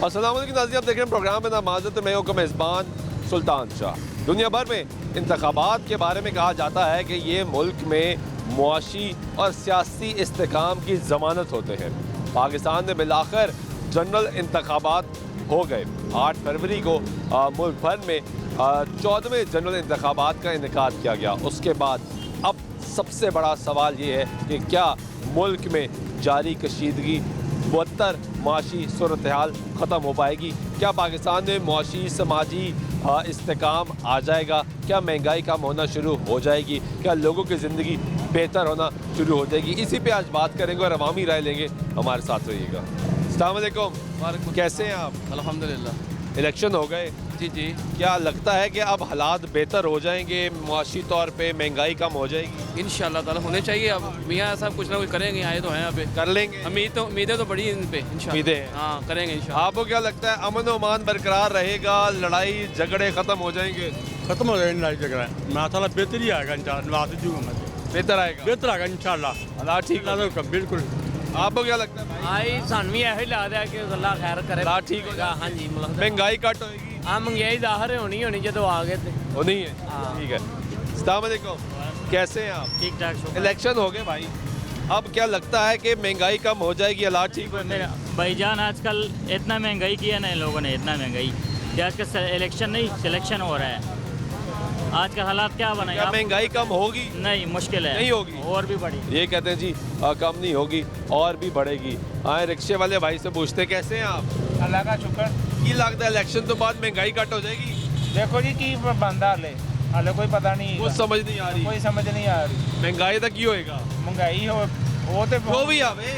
अस्सलाम वालेकुम नाज़रीन, आप देख रहे हैं प्रोग्राम में नामाज़त, मैं हूं मेज़बान सुल्तान शाह। दुनिया भर में इंतखाबात के बारे में कहा जाता है कि ये मुल्क में मुआशी और सियासी इस्तेकाम की ज़मानत होते हैं। पाकिस्तान में बिलाखिर जनरल इंतखाबात हो गए। 8 फरवरी को मुल्क भर में 14वें जनरल इंतखाबात का इनेकाद किया गया। उसके बाद अब सबसे बड़ा सवाल ये है कि क्या मुल्क में जारी कशीदगी बदतर माशी सूरत हाल ख़त्म हो पाएगी? क्या पाकिस्तान में मुआशी समाजी इस्तेकाम आ जाएगा? क्या महंगाई कम होना शुरू हो जाएगी? क्या लोगों की ज़िंदगी बेहतर होना शुरू हो जाएगी? इसी पे आज बात करेंगे और अवामी राय लेंगे। हमारे साथ रहिएगा। अस्सलाम वालेकुम, कैसे हैं आप? अल्हम्दुलिल्लाह। इलेक्शन हो गए, जी जी। क्या लगता है कि अब हालात बेहतर हो जाएंगे, मुआशी तौर पे महंगाई कम हो जाएगी? इंशाल्लाह ताला होने चाहिए। अब मियाँ साहब कुछ ना कुछ करेंगे, आए तो हैं यहाँ पे। कर लेंगे, उम्मीदें तो बड़ी हैं इन पे इंशाल्लाह। उम्मीदें हैं। हाँ, करेंगे इंशाल्लाह। आपको क्या लगता है अमन और अमान बरकरार रहेगा, लड़ाई झगड़े खत्म हो जाएंगे? खत्म हो जाएगी लड़ाई झगड़ा। मैं ताला बेहतरी आएगा इंशाल्लाह। बेहतर आएगा, बेहतर आएगा इंशाल्लाह। हालात ठीक हो। बिल्कुल। आपको क्या लगता है भाई? आई सानू भी यही लगता है कि अल्लाह खैर करे। हालात ठीक हो हाँ जी, महंगाई घट होएगी? हाँ, महंगाई दाहर होनी जो आ गए थे। वो नहीं है, हाँ। ठीक है। अस्सलाम वालेकुम, कैसे हैं आप? ठीक ठाक। इलेक्शन हो गए भाई, अब क्या लगता है कि महंगाई कम हो जाएगी, हालात ठीक हो मेरा भाईजान आजकल इतना महंगाई किया ना इन लोगों ने, इतना महंगाई कि आजकल इलेक्शन नहीं सिलेक्शन हो रहा है। आज का हालात क्या बना क्या महंगाई कम होगी? नहीं, मुश्किल है, नहीं होगी, और भी बड़ी। ये कहते हैं जी कम नहीं होगी और भी बढ़ेगी। आए रिक्शे वाले भाई से पूछते कैसे हैं आप? अल्लाह का शुक्र। की लगता है इलेक्शन तो बाद महंगाई घट हो जाएगी? देखो जी की बंदा हाले कोई पता नहीं, कुछ समझ नहीं आ रही, कोई समझ नहीं आ रही। महंगाई तक की होएगा? महंगाई हो वो तो जो भी आवे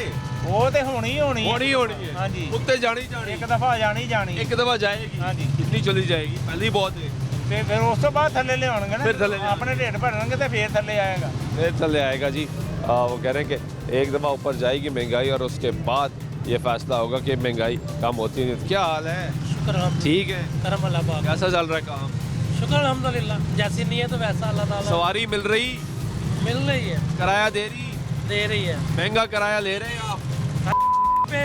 वो तो होनी ही होनी है। हाँ जी, उत्ते जानी जानी, एक दफा जानी जानी, एक दफा जाएगी। हाँ जी। कितनी चली जाएगी? पहली बहुत है, फिर उस तो बाद थल्ले ले आउणगे ना, फिर थल्ले ले अपने ढेड भरनगे तो फिर थल्ले आएगा। फिर चले आएगा जी। वो कह रहे हैं कि एक दफ़ा ऊपर जाएगी महंगाई और उसके बाद ये फैसला होगा कि महंगाई कम होती नहीं। क्या हाल है? शुक्र, ठीक है, करम अल्लाह पाक। कैसा चल रहा है काम? शुक्र अल्हम्दुलिल्लाह, जैसी नीयत तो वैसा अल्लाह ताला सवारी मिल रही, मिल रही है, किराया दे रही, दे रही है। महंगा किराया ले रहे हैं आप? पे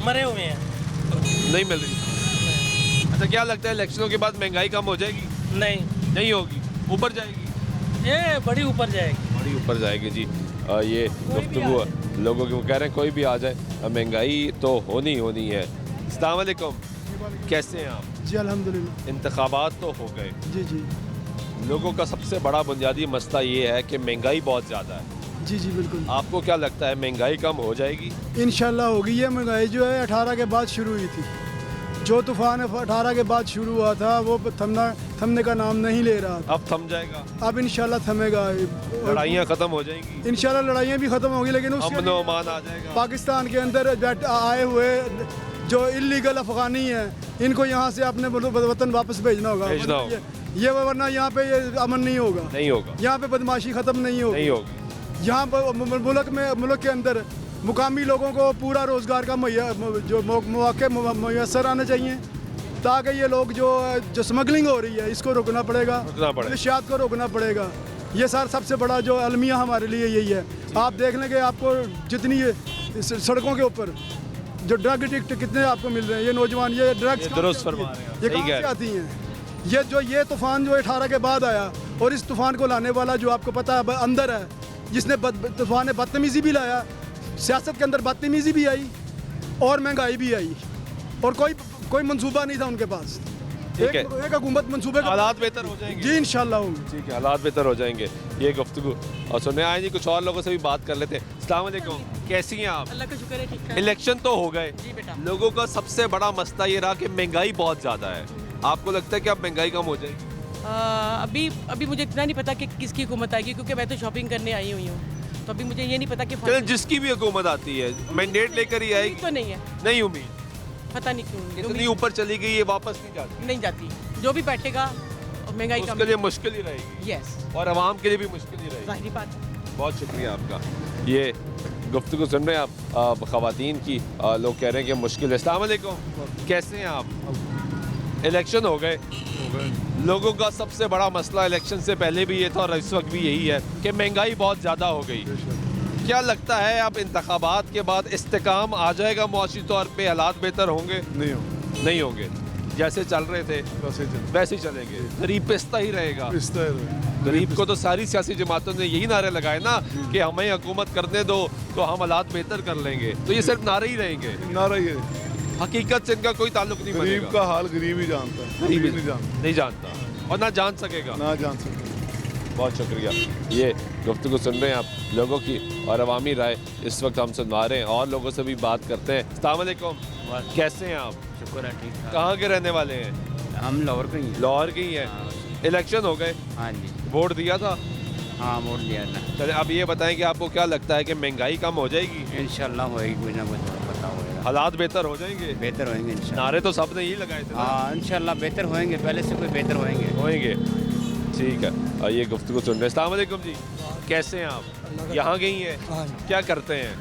मरे हुए हैं। नहीं मिल रही। अच्छा, क्या लगता है इलेक्शनों के बाद महंगाई कम हो जाएगी? नहीं, नहीं होगी, ऊपर जाएगी? ये बड़ी ऊपर जाएगी। बड़ी ऊपर जाएगी जी। ये गुफ्तगू लोगों की कह रहे हैं कोई भी आ जाए, महंगाई तो होनी है। अस्सलाम वालेकुम, कैसे हैं आप? जी अल्हम्दुलिल्लाह। इंतखाबात तो हो गए, जी जी लोगों का सबसे बड़ा बुनियादी मसला ये है कि महंगाई बहुत ज़्यादा है। जी जी बिल्कुल। आपको क्या लगता है महंगाई कम हो जाएगी? इंशाल्लाह होगी। ये महंगाई जो है 18 के बाद शुरू हुई थी। जो तूफान 18 के बाद शुरू हुआ था वो थमने का नाम नहीं ले रहा था। अब थम जाएगा, अब इंशाल्लाह थमेगा। लड़ाइयाँ ख़त्म हो जाएंगी, इंशाल्लाह लड़ाइयाँ भी ख़त्म होगी, लेकिन उसके अमन लिए अमान आ जाएगा। पाकिस्तान के अंदर आए हुए जो इलीगल अफगानी हैं, इनको यहाँ से अपने वतन वापस भेजना होगा। ये वरना यहाँ पे ये अमन नहीं होगा, नहीं होगा, यहाँ पे बदमाशी ख़त्म नहीं होगी, नहीं होगी। यहाँ पर मुल्क के अंदर मुकामी लोगों को पूरा रोज़गार का जो मौके मैसर आने चाहिए, ताकि ये लोग जो स्मगलिंग हो रही है इसको रोकना पड़ेगा, नशियात को रोकना पड़ेगा। ये सबसे बड़ा जो अलमिया हमारे लिए यही है। आप देख लेंगे आपको जितनी सड़कों के ऊपर जो ड्रग एडिक्ट कितने आपको मिल रहे हैं, ये नौजवान ये ड्रग्स दुरुस्त फरमा रहे हैं, ये कहाँ से आती हैं? ये तूफ़ान जो 18 के बाद आया, और इस तूफ़ान को लाने वाला जो आपको पता है अंदर है, जिसने तूफ़ान ने बदतमीज़ी भी लाया, सियासत के अंदर बदतमीज़ी भी आई और महंगाई भी आई, और कोई मंसूबा नहीं था उनके पास। एक हुकूमत मंसूबे का हालात बेहतर हो जाएंगे जी इंशाल्लाह होंगे। ठीक है, हालात बेहतर हो जाएंगे। ये गुफ्तगू और सुनने आए जी, कुछ और लोगों से भी बात कर लेते हैं। अस्सलाम वालेकुम, कैसी हैं आप? अल्लाह का शुक्र है, ठीक है। इलेक्शन तो हो गए, जी बेटा। लोगों का सबसे बड़ा मसला ये रहा कि महंगाई बहुत ज़्यादा है। आपको लगता है कि अब महंगाई कम हो जाएगी? अभी मुझे इतना नहीं पता कि किसकी हुकूमत आएगी, क्योंकि मैं तो शॉपिंग करने आई हुई हूँ, तो अभी मुझे ये नहीं पता कि चलो, जिसकी भी हुकूमत आती है मैंडेट लेकर ही आएगी? तो नहीं है, नहीं उम्मीद, पता नहीं क्यों इतनी ऊपर चली गई, ये वापस नहीं जाती। जो भी बैठेगा महंगाई उसके लिए मुश्किल ही रहेगी, यस, और आवाम के लिए भी मुश्किल ही रहेगी। जाहिर बात है। बहुत शुक्रिया आपका। ये गुफ्तगू सुन रहे हैं आप ख़वातीन की, लोग कह रहे हैं कि मुश्किल है। अस्सलाम वालेकुम, कैसे हैं आप? इलेक्शन हो गए, लोगों का सबसे बड़ा मसला इलेक्शन से पहले भी ये था और इस वक्त भी यही है कि महंगाई बहुत ज़्यादा हो गई। क्या लगता है अब इंतखाबात के बाद इस्तेकाम आ जाएगा, मुआशी तौर पे हालात बेहतर होंगे? नहीं हो नहीं होंगे, जैसे चल रहे थे वैसे ही चलेंगे, गरीब पिसता ही रहेगा। गरीब को तो सारी सियासी जमातों ने यही नारे लगाए ना कि हमें हुकूमत करने दो तो हम हालात बेहतर कर लेंगे, तो ये सिर्फ नारे ही रहेंगे, नारा ये हकीकत से इनका कोई ताल्लुक नहीं गरीब बनेगा। का हाल गरीब ही जानता है, गरीब ही नहीं जानता, नहीं जानता और ना जान सकेगा। ना जान सकता। बहुत शुक्रिया। ये गुफ्तगू सुन रहे हैं आप लोगों की और अवामी राय इस वक्त हम सुनवा रहे हैं और लोगों से भी बात करते हैं। अस्सलाम वालेकुम, कैसे हैं आप? शुक्र है, ठीक ठाक। कहाँ के रहने वाले हैं? हम लाहौर के ही हैं। लाहौर के ही हैं। इलेक्शन हो गए, हाँ जी, वोट दिया था? हाँ वोट दिया था। चले अब ये बताएं कि आपको क्या लगता है कि महंगाई कम हो जाएगी, इंशाल्लाह होएगी, कुछ ना कुछ पता होएगा, हालात बेहतर हो जाएंगे? बेहतर होएंगे इंशाल्लाह। नारे तो सबने यही लगाए थे ना। हाँ इंशाल्लाह बेहतर होएंगे, पहले से कोई बेहतर होएंगे। होएंगे, ठीक है। ये गुफ्तगू सुन रहे हैं। अस्सलाम वालेकुम जी, कैसे हैं आप? यहाँ गई हैं, क्या करते हैं?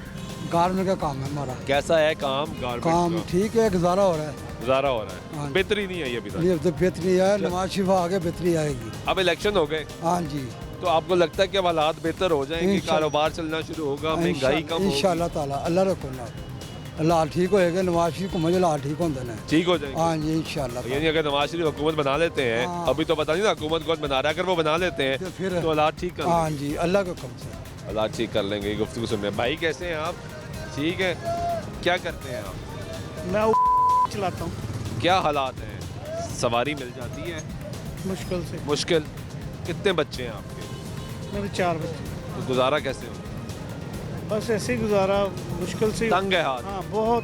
गारमेंट का काम है हमारा। कैसा है काम? गारमेंट काम का ठीक है, गुजारा हो रहा है। गुजारा हो रहा है, हाँ। बेहतरी नहीं है ये अभी तक। ये तो बेहतरी है, नमाज शिफा आगे बेहतरी आएगी। अब इलेक्शन हो गए, हाँ जी, तो आपको लगता है कि अब हालात बेहतर हो जाएंगे, इंशाल्लाह। कारोबार चलना शुरू होगा, महंगाई कम होगी, इंशाल्लाह ताला, अल्लाह रखो ना, अल्लाह ठीक होएगा, नमाज शरीफ को मजे ला ठीक होंगे ना। ठीक हो जाएंगे? हाँ जी इंशाल्लाह। यानी अगर नवाज शरीफ हुकूमत बना लेते हैं, हाँ। अभी तो पता नहीं ना हुकूमत कौन बना रहा है, अगर वो बना लेते हैं तो फिर तो हालात ठीक कर हाँ जी, अल्लाह के हुक्म से हालात ठीक कर लेंगे। ये गुफ्तगू सुन रहे हैं। भाई कैसे हैं आप? ठीक है, क्या करते हैं आप? मैं चलाता हूँ, क्या हालात हैं? सवारी मिल जाती है? मुश्किल से। मुश्किल। कितने बच्चे हैं आपके? मेरे 4 बच्चे। तो गुजारा कैसे हो? बस ऐसे ही गुजारा, मुश्किल से। तंग है हाथ? हाँ बहुत।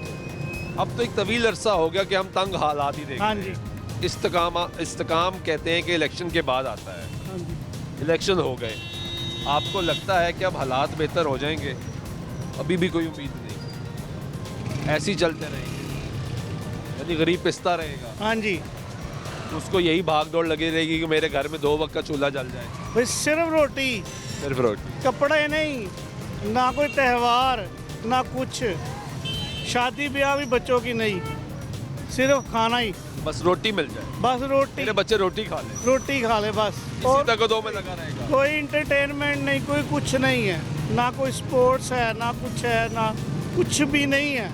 अब तो एक तवील अरसा हो गया कि हम तंग हालात ही देख हाँ रहे जी, हैं। इस्तेकाम कहते हैं कि इलेक्शन के बाद आता है। हाँ जी। इलेक्शन हो गए, आपको लगता है कि अब हालात बेहतर हो जाएंगे? अभी भी कोई उम्मीद नहीं, ऐसे ही चलते रहेंगे, यानी गरीब पिसता रहेगा, हाँ जी, उसको यही भाग दौड़ लगी रहेगी कि मेरे घर में 2 वक्त का चूल्हा जल जाए, भाई सिर्फ रोटी, सिर्फ रोटी। कपड़े नहीं, ना कोई त्यौहार, ना कुछ, शादी ब्याह भी बच्चों की नहीं, सिर्फ खाना ही, बस रोटी मिल जाए, बस रोटी, मेरे बच्चे रोटी खा लें, रोटी खा ले बस। इसी और तकदो में लगा रहेगा। कोई इंटरटेनमेंट नहीं, कोई कुछ नहीं है, ना कोई स्पोर्ट्स है, ना कुछ है, ना कुछ भी नहीं है।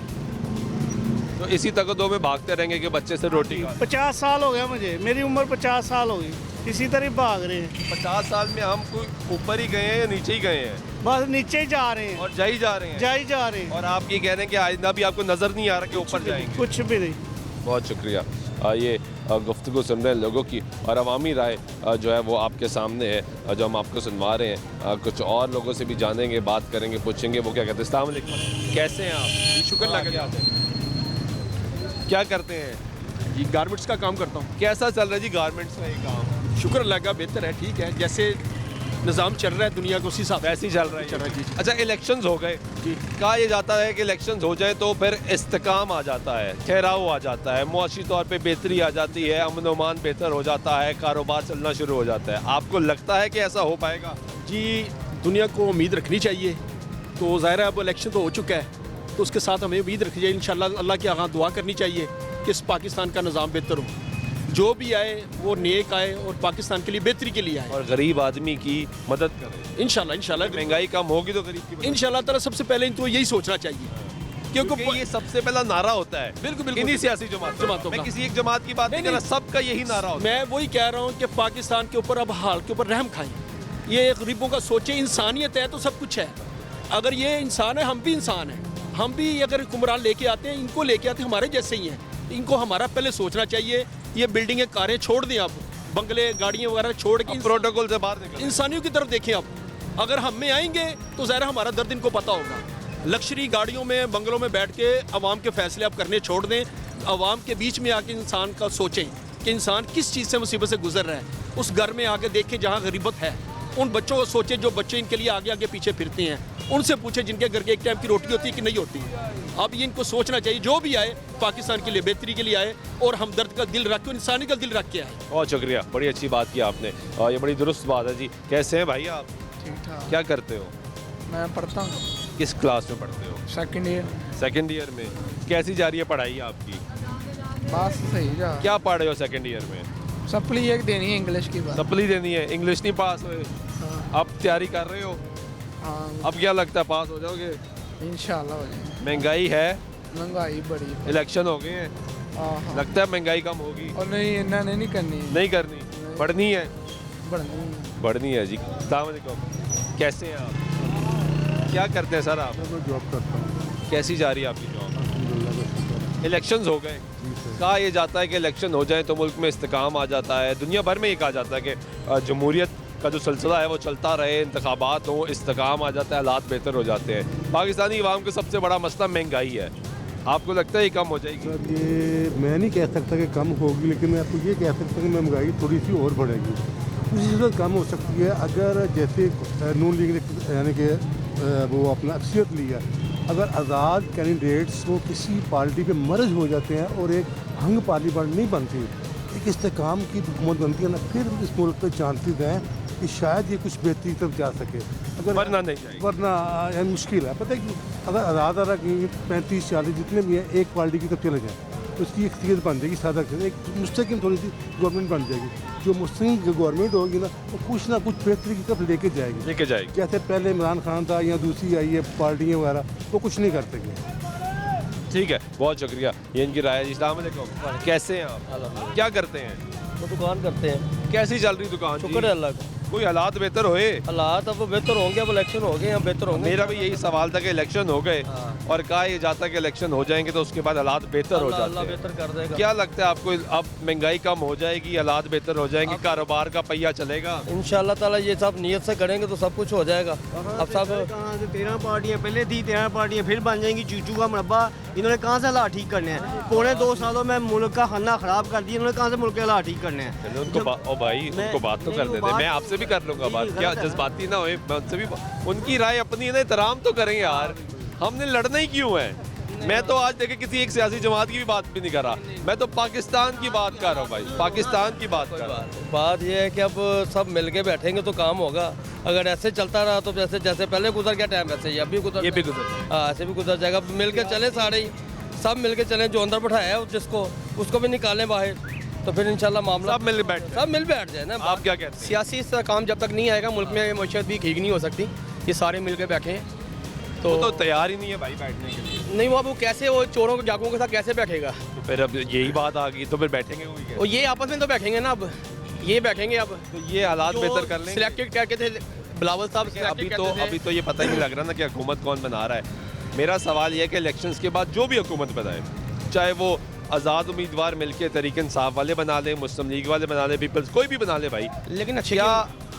तो इसी तकदो में भागते रहेंगे कि बच्चे से रोटी खा लें। 50 साल हो गया मुझे, मेरी उम्र 50 साल हो गई, इसी तरह भाग रहे हैं। 50 साल में हम कोई ऊपर ही गए हैं या नीचे ही गए हैं? बस नीचे ही जा रहे हैं, और जा ही जा रहे हैं, जा ही जा रहे हैं, और आप ये कह रहे हैं कि आइंदा भी आपको नजर नहीं आ रहा कि ऊपर जाएंगे? कुछ भी नहीं। बहुत शुक्रिया। ये गुफ्तगू सुन रहे हैं लोगों की और अवामी राय जो है वो आपके सामने है, जो हम आपको सुनवा रहे हैं। कुछ और लोगों से भी जानेंगे, बात करेंगे, पूछेंगे वो क्या कहते हैं। अस्सलाम वालेकुम, कैसे हैं आप? शुक्र लगा, क्या करते हैं? जी गारमेंट्स का काम करता हूँ। कैसा चल रहा है जी गारमेंट्स का ये काम? शुक्र लगा, बेहतर है, ठीक है, जैसे निज़ाम चल रहा है दुनिया को उसी हिसाब वैसे ही चल रहा है? चल रहा है, जी। अच्छा, इलेक्शंस हो गए, जी। कहा ये जाता है कि इलेक्शंस हो जाए तो फिर इस्तेकाम आ जाता है, ठहराव आ जाता है, मुआशी तौर पे बेहतरी आ जाती है, अमन अमान बेहतर हो जाता है, कारोबार चलना शुरू हो जाता है। आपको लगता है कि ऐसा हो पाएगा? जी दुनिया को उम्मीद रखनी चाहिए, तो ज़ाहिर है अब इलेक्शन तो हो चुका है, तो उसके साथ हमें उम्मीद रखनी चाहिए, इंशाल्लाह अल्लाह के आगे दुआ करनी चाहिए कि इस पाकिस्तान का निज़ाम बेहतर हो, जो भी आए वो नेक आए और पाकिस्तान के लिए बेहतरी के लिए आए, और गरीब आदमी की मदद करें। इंशाल्लाह इंशाल्लाह महंगाई कम होगी तो गरीब की मदद। इंशाल्लाह ताला सबसे पहले इनको यही सोचना चाहिए, क्योंकि ये सबसे पहला नारा होता है बिल्कुल बिल्कुल इन्हीं सियासी जमातों का। मैं किसी एक जमात की बात नहीं कर रहा, सबका यही नारा होता है। मैं वही कह रहा हूँ कि पाकिस्तान के ऊपर अब हाल के ऊपर रहम खाएं, ये गरीबों का सोचे, इंसानियत है तो सब कुछ है। अगर ये इंसान है, हम भी इंसान हैं, हम भी अगर हुक्मरान लेके आते हैं, इनको लेके आते हैं, हमारे जैसे ही हैं, इनको हमारा पहले सोचना चाहिए। ये बिल्डिंगें कारें छोड़ दें, अब बंगले गाड़ियाँ वगैरह छोड़ के प्रोटोकॉल से बाहर निकल, इंसानियों की तरफ देखें। अब अगर हम में आएंगे तो ज़ाहिर हमारा दर्द इनको पता होगा। लग्जरी गाड़ियों में, बंगलों में बैठ के अवाम के फैसले आप करने छोड़ दें, अवाम के बीच में आके इंसान का सोचें कि इंसान किस चीज़ से मुसीबत से गुजर रहा है। उस घर में आके देखें जहाँ गरीबत है, उन बच्चों को सोचें जो बच्चे इनके लिए आगे आगे पीछे फिरते हैं, उनसे पूछें जिनके घर के एक टाइम की रोटी होती है कि नहीं होती। अब ये इनको सोचना चाहिए, जो भी आए पाकिस्तान के लिए बेहतरी के लिए आए और हमदर्द का दिल रख के, इंसानी का दिल रख के आए। बहुत शुक्रिया, बड़ी अच्छी बात की आपने और ये बड़ी दुरुस्त बात है जी। कैसे हैं भाई आप? ठीक ठाक। क्या करते हो? मैं पढ़ता हूँ किस क्लास में पढ़ते हो? Second year. सेकंड ईयर में। कैसी जा रही है पढ़ाई आपकी? बस सही जा। क्या पढ़ रहे हो सेकंड ईयर में? सप्ली एक देनी है इंग्लिश की बात। सप्ली देनी है, इंग्लिश नहीं पास हुए, अब तैयारी कर रहे हो, हाँ अब क्या लगता है पास हो जाओगे? इंशाल्लाह हो जाएगी। महंगाई है, महंगाई बड़ी है। इलेक्शन हो गए हैं, लगता है महंगाई कम होगी? और नहीं इन्होंने नहीं करनी नहीं करनी, बढ़नी है। बढ़नी बढ़नी है जी। अस्सलाम वालेकुम, कैसे हैं आप? क्या करते हैं सर आप? मैं जॉब करता हूँ। कैसी जा रही है आपकी जॉब? इलेक्शंस हो गए, कहा ये जाता है कि इलेक्शन हो जाए तो मुल्क में इस्तेकाम आ जाता है। दुनिया भर में ये कहा जाता है कि जमहूरियत का जो सिलसिला है वो चलता रहे, इंतखाबात हों, इस्तेकाम आ जाता है, हालात बेहतर हो जाते हैं। पाकिस्तानी अवाम का सबसे बड़ा मसला महंगाई है। आपको लगता है ये कम हो जाएगी? सर ये मैं नहीं कह सकता कि कम होगी, लेकिन मैं आपको ये कह सकता हूँ कि महंगाई थोड़ी सी और बढ़ेगी। उसी सूरत कम हो सकती है अगर जैसे नून लीग ने यानी कि वो अपना अक्सरियत लिया, अगर आज़ाद कैंडिडेट्स वो किसी पार्टी पे मर्ज हो जाते हैं और एक हंग पार्लियामेंट नहीं बनती, एक इस्तेकाम की हुकूमत बनती है ना, फिर इस मुल्क पे चांसेस हैं कि शायद ये कुछ बेहतरी तरफ जा सके। अगर वरना नहीं जाएगी। वरना मुश्किल है। पता है कि अगर आज़ाद आरा की 35-40 जितने भी हैं एक पार्टी की तरफ चले जाएँ तो उसकी अक्सरियत बन जाएगी, सादा एक मुस्तकिल थोड़ी सी गवर्नमेंट बन जाएगी। जो मुस्लिम गवर्नमेंट होगी ना वो कुछ ना कुछ बेहतरी की तरफ लेके जाएगी। जैसे पहले इमरान खान था या दूसरी आई है पार्टियाँ वगैरह, वो कुछ नहीं कर सके। ठीक है, बहुत शुक्रिया। ये इनकी राय है जी। अस्सलाम वालेकुम, कैसे हैं आप? क्या करते हैं? वो दुकान करते हैं। कैसी चल रही दुकान? शुक्र है अल्लाह का। कोई हालात बेहतर होए? हालात अब बेहतर होंगे, अब इलेक्शन हो गए, अब बेहतर होंगे। मेरा भी यही सवाल था कि इलेक्शन हो गए और कहा ये जाता है कि इलेक्शन हो जाएंगे तो उसके बाद हालात बेहतर हो जाते अल्लाह हैं। बेहतर कर देगा। क्या लगता है आपको, अब महंगाई कम हो जाएगी, हालात बेहतर हो जाएंगे, कारोबार का पहिया चलेगा? इंशाल्लाह ताला ये सब नियत से करेंगे तो सब कुछ हो जाएगा। अब सब 13 पार्टियां पहले थी, 13 पार्टियां फिर बन जाएंगी। चूचू का मुरब्बा इन्होंने कहाँ से हालात ठीक करने हैं? पौने 2 सालों में मुल्क का खाना खराब कर दिया, इन्होंने कहाँ से मुल्क के हालात ठीक करने हैं? उनको उनको बात तो कर देते, मैं आपसे भी कर लूंगा बात। क्या जज्बाती ना होए, मैं उनसे भी उनकी राय अपनी है ना, एहतराम तो करें यार। हमने लड़ना ही क्यों है? मैं तो आज देखे किसी एक सियासी जमात की भी बात भी नहीं कर रहा, मैं तो पाकिस्तान की बात कर रहा हूँ भाई, पाकिस्तान की बात कर रहा हूँ। बात यह है कि अब सब मिल के बैठेंगे तो काम होगा। अगर ऐसे चलता रहा तो जैसे जैसे पहले गुजर गया टाइम वैसे ही अब भी गुजर, ये भी गुजर, हाँ ऐसे भी गुजर जाएगा। मिल के चले सारे ही, सब मिल के चलें। जो अंदर बैठाया है जिसको, उसको भी निकालें बाहर, तो फिर इंशाल्लाह मामला सब मिल बैठ जाए ना। आप क्या कहते हैं? सियासी इस्तेकाम जब तक नहीं आएगा मुल्क में मईशत भी ठीक नहीं हो सकती। ये सारे मिल के बैठे हैं तो तैयार ही नहीं है भाई बैठने के लिए। नहीं, वो कैसे, वो चोरों के डाकुओं के साथ कैसे बैठेगा? तो फिर अब यही बात आ गई, तो फिर बैठेंगे और ये आपस में तो बैठेंगे ना, अब ये बैठेंगे। अब तो ये हालात बेहतर कर लेंगे। सिलेक्टेड क्या कहते थे बिलावल साहब? अभी तो ये पता ही नहीं लग रहा ना कि हुकूमत कौन बना रहा है। मेरा सवाल ये है कि इलेक्शंस के बाद जो भी हुकूमत बनाए, चाहे वो आज़ाद उम्मीदवार मिलके तहरीक इंसाफ वाले बना ले, मुस्लिम लीग वाले बना ले, पीपल्स कोई भी बना ले भाई, लेकिन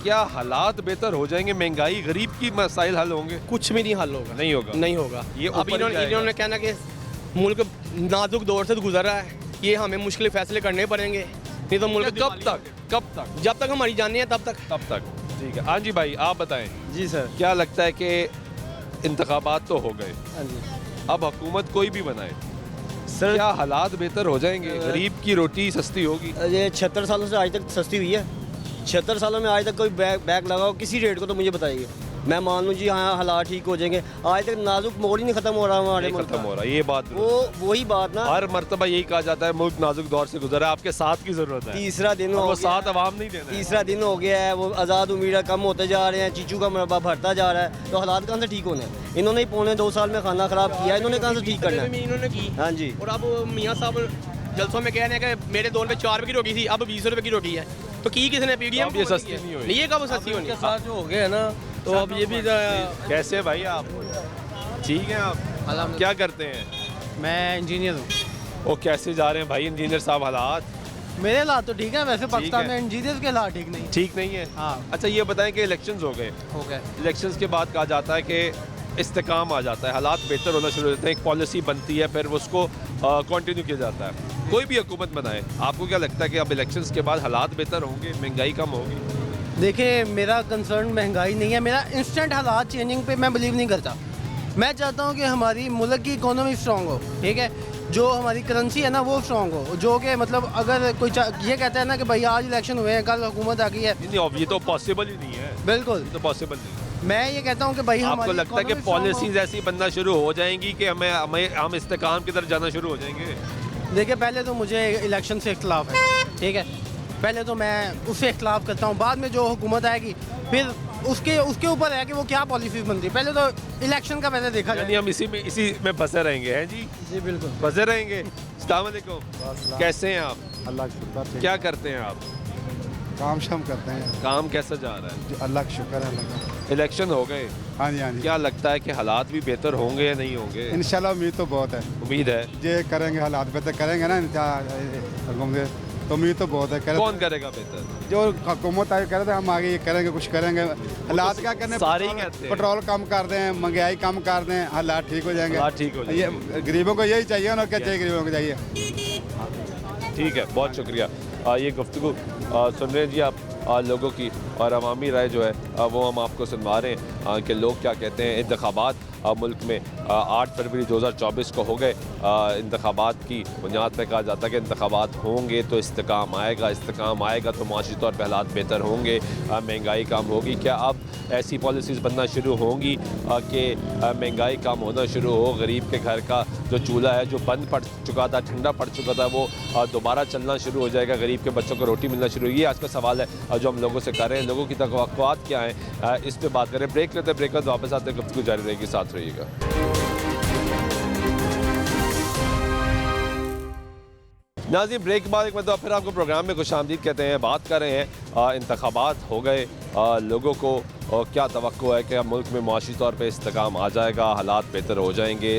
क्या हालात बेहतर हो जाएंगे? महंगाई, गरीब की मसाइल हल होंगे? कुछ भी नहीं हल होगा। नहीं होगा। ये अभी इन्होंने कहना कि मुल्क नाजुक दौर से गुजर रहा है, ये हमें मुश्किल फैसले करने पड़ेंगे, नहीं तो मुल्क कब तक? जब तक हमारी जानी है तब तक। ठीक है। हाँ जी भाई, आप बताएं। जी सर। क्या लगता है कि इंतखाबात तो हो गए, हाँ जी अब हुकूमत कोई भी बनाए, सर, क्या हालात बेहतर हो जाएंगे? गरीब की रोटी सस्ती होगी? ये 76 सालों से आज तक सस्ती हुई है। 76 सालों में आज तक कोई बैग लगाओ किसी रेट को तो मुझे बताइए, मैं मान लूँ जी हाँ हालात ठीक हो जाएंगे। आज तक नाजुक मोड़ ही नहीं खत्म हो रहा हमारे मुल्क खत्म हो रहा है, ये बात वही बात ना। हर मर्तबा यही कहा जाता है मुल्क नाजुक दौर से गुजरा है, आपके साथ की जरूरत है। तीसरा दिन हो वो गया, साथ अवाम नहीं देना है। तीसरा दिन हो गया है, वो आज़ाद उम्मीद कम होते जा रहे हैं, चीचू का मुरब्बा भरता जा रहा है, तो हालात कहाँ से ठीक होने हैं? इन्होंने ही पौने 2 साल में खाना खराब किया, इन्होंने कहाँ से ठीक करना है? इन्होंने की। हाँ जी। और अब मियाँ साहब जलसों में कह रहे हैं कि मेरे दौर में 4 रुपये की रोटी थी, अब 20 रुपये की रोटी है, तो की किसने? पीडीएम ये सस्ती नहीं हुई। ये कब सस्ती होनी? के साथ जो हो गया है ना, तो अब ये भी कैसे भाई आप? ठीक है, आप क्या करते हैं? मैं इंजीनियर हूँ। वो कैसे जा रहे हैं भाई इंजीनियर साहब हालात? मेरे हालात तो ठीक है, वैसे पाकिस्तान है। में इंजीनियर के हालात ठीक नहीं है। हाँ। अच्छा ये बताएं कि इलेक्शंस हो गए, इलेक्शंस के बाद कहा जाता है कि इस्तेकाम आ जाता है, हालात बेहतर होना शुरू हो जाते हैं, एक पॉलिसी बनती है, फिर उसको कंटिन्यू किया जाता है। कोई भी हुकूमत बनाए, आपको क्या लगता है कि अब इलेक्शंस के बाद हालात बेहतर होंगे, महंगाई कम होगी? देखिए, मेरा कंसर्न महंगाई नहीं है, मेरा इंस्टेंट हालात चेंजिंग पे मैं बिलीव नहीं करता। मैं चाहता हूँ कि हमारी मुल्क की इकोनॉमी स्ट्रॉन्ग हो, ठीक है, जो हमारी करेंसी है ना वो स्ट्रॉन्ग हो, जो कि मतलब अगर कोई ये कहता है ना कि भाई आज इलेक्शन हुए हैं, कल हुकूमत आ गई है, नहीं, ये तो पॉसिबल ही नहीं है। बिल्कुल ये तो पॉसिबल नहीं है। मैं ये कहता हूँ कि भाई आपको लगता है कि पॉलिसीज ऐसी बनना शुरू हो जाएंगी कि हम इस्तेकाम की तरफ जाना शुरू हो जाएंगे? देखिए, पहले तो मुझे इलेक्शन से इख्तलाफ है, ठीक है, पहले तो मैं उससे इख्तलाफ करता हूँ, बाद में जो हुकूमत आएगी फिर उसके उसके ऊपर है कि वो क्या पॉलिसी बनती है। पहले तो इलेक्शन का पहले देखा यानी जाए। हम इसी में फंसे रहेंगे, हैं जी? जी बिल्कुल। फंसे रहेंगे। अस्सलाम वालेकुम, कैसे हैं आप? अल्लाह का शुक्र, क्या करते हैं आप? काम शाम करते हैं। काम कैसा जा रहा है? अल्लाह का शुक्र है, अल्लाह का। इलेक्शन हो गए, हाँ जी हाँ जी। क्या लगता है कि हालात भी बेहतर होंगे या नहीं होंगे? इंशाल्लाह उम्मीद तो बहुत है। उम्मीद है। ये करेंगे, हालात बेहतर करेंगे ना इंशाल्लाह, तो उम्मीद तो बहुत है। कौन करेगा बेहतर? जो हुकूमत आगे करे थे हम आगे ये करेंगे, कुछ करेंगे। हालात क्या करने, सारे ही कहते हैं। पेट्रोल कम कर दें, महंगाई कम कर दें, हालात ठीक हो जाएंगे। हालात ठीक हो जाएंगे। ये गरीबों को यही चाहिए ना, क्या चाहिए गरीबों को चाहिए। ठीक है, बहुत शुक्रिया। ये गुफ्तगू सुन रहे हैं जी आप लोगों की, और अवामी राय जो है वो हम आपको सुनवा रहे हैं कि लोग क्या कहते हैं। इंतखाबात मुल्क में 8 फरवरी 2024 को हो गए। इंतखाबात की बुनियाद पर कहा जाता है कि इंतखाबात होंगे तो इस्तेकाम आएगा, इस्तेकाम आएगा तो माशी तौर पर हालात बेहतर होंगे, महंगाई कम होगी। क्या अब ऐसी पॉलिसीज़ बनना शुरू होंगी कि महंगाई कम होना शुरू हो, गरीब के घर का जो चूल्हा है जो बंद पड़ चुका था, ठंडा पड़ चुका था, वो दोबारा चलना शुरू हो जाएगा, गरीब के बच्चों को रोटी मिलना शुरू होगी? ये आज का सवाल है जो हम लोगों से कर रहे हैं। लोगों की तवक्कुआत क्या हैं, इस पर बात करें। ब्रेक लेते हैं, ब्रेक बाद वापस आते हैं, गुफ्तगू जारी रहेगी, साथ रहिएगा। नाज़रीन, ब्रेक के बाद एक मतलब फिर आपको प्रोग्राम में खुशामदीद कहते हैं। बात कर रहे हैं इंतखाबात हो गए, लोगों को क्या तवक्को है कि अब मुल्क में मुआशी तौर पे इस्तेकाम आ जाएगा, हालात बेहतर हो जाएंगे,